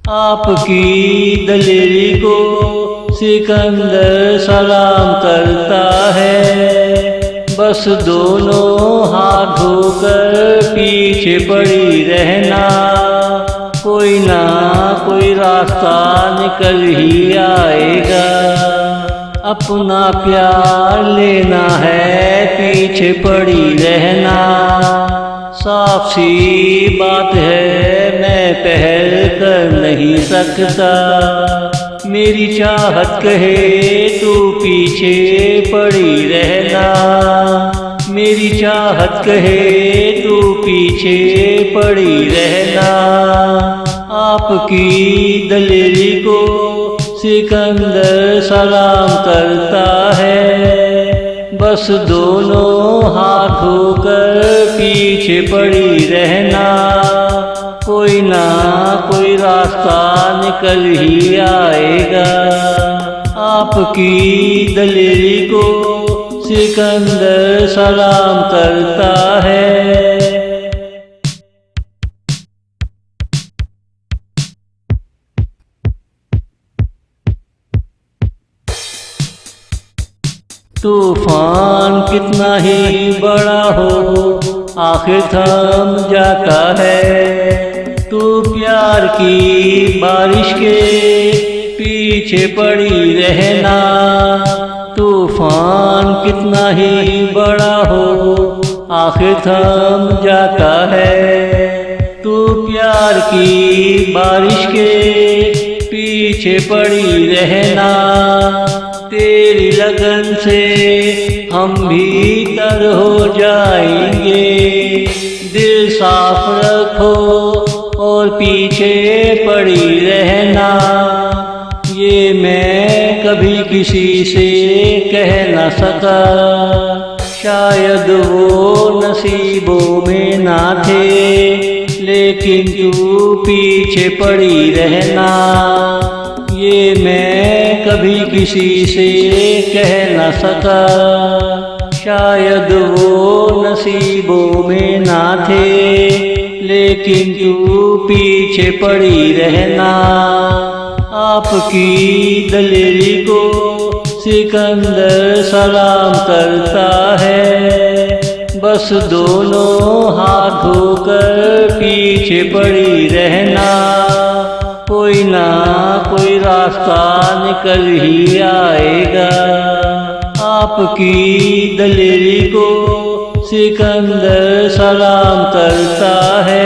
आपकी दलेरी को सिकंदर सलाम करता है। बस दोनों हाथ धोकर पीछे पड़ी रहना, कोई ना कोई रास्ता निकल ही आएगा। अपना प्यार लेना है, पीछे पड़ी रहना। साफ सी बात है, मैं पहल कर नहीं सकता। मेरी चाहत कहे तू पीछे पड़ी रहना। मेरी चाहत कहे तू पीछे पड़ी रहना। आपकी दलेरी को सिकंदर सलाम करता है। बस दोनों हाथ धोकर पीछे पड़ी रहना, कोई ना कोई रास्ता निकल ही आएगा। आपकी दलेरी को सिकंदर सलाम करता है। तूफान कितना ही बड़ा हो, आखिर थम जाता है। तू प्यार की बारिश के पीछे पड़ी रहना। तूफान कितना ही बड़ा हो, आखिर थम जाता है। तू प्यार की बारिश के पीछे पड़ी रहना। तेरी लगन से हम भी तर हो जाएंगे। दिल साफ रखो और पीछे पड़ी रहना। ये मैं कभी किसी से कह न सका, शायद वो नसीबों में ना थे, लेकिन तू पीछे पड़ी रहना। ये मैं कभी किसी से कह न सका, शायद वो नसीबों में ना थे, लेकिन तू पीछे पड़ी रहना। आपकी दलेरी को सिकंदर सलाम करता है। बस दोनों हाथ धोकर पीछे पड़ी रहना, कोई ना कोई रास्ता निकल ही आएगा। आपकी दलेरी को सिकंदर सलाम करता है।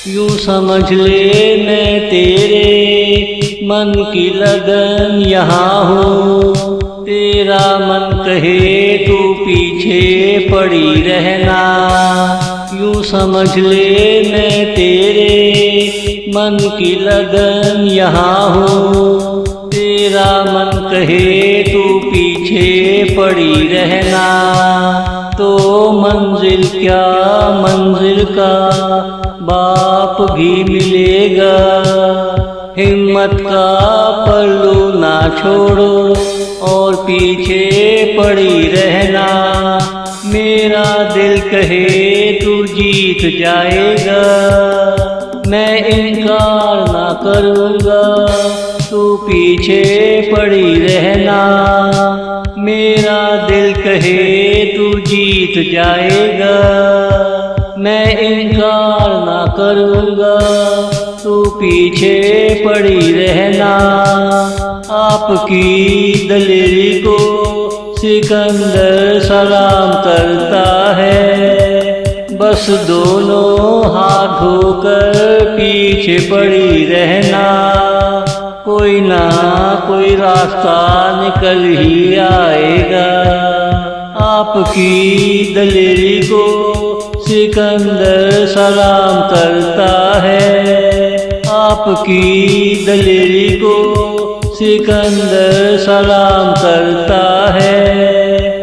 यूं समझ ले मैं तेरे मन की लगन यहाँ हूँ। तेरा मन कहे तू पीछे पड़ी रहना। यूं समझ ले मैं तेरे मन की लगन यहाँ हूँ। तेरा मन कहे तू पीछे पड़ी रहना। तो मंजिल क्या मंजिल का बाप भी मिलेगा। हिम्मत का पल्लू ना छोड़ो और पीछे पड़ी रहना। मेरा दिल कहे तू जीत जाएगा, मैं इनकार ना करूँगा, तू पीछे पड़ी रहना। मेरा दिल कहे तू जीत जाएगा, मैं इनकार ना करूँगा, तू पीछे पड़ी रहना। आपकी दलेरी को सिकंदर सलाम करता है। बस दोनों हाथ धोकर पीछे पड़ी रहना, कोई ना कोई रास्ता निकल ही आएगा। आपकी दलेरी को सिकंदर सलाम करता है। आपकी दलेरी को सिकंदर सलाम करता है।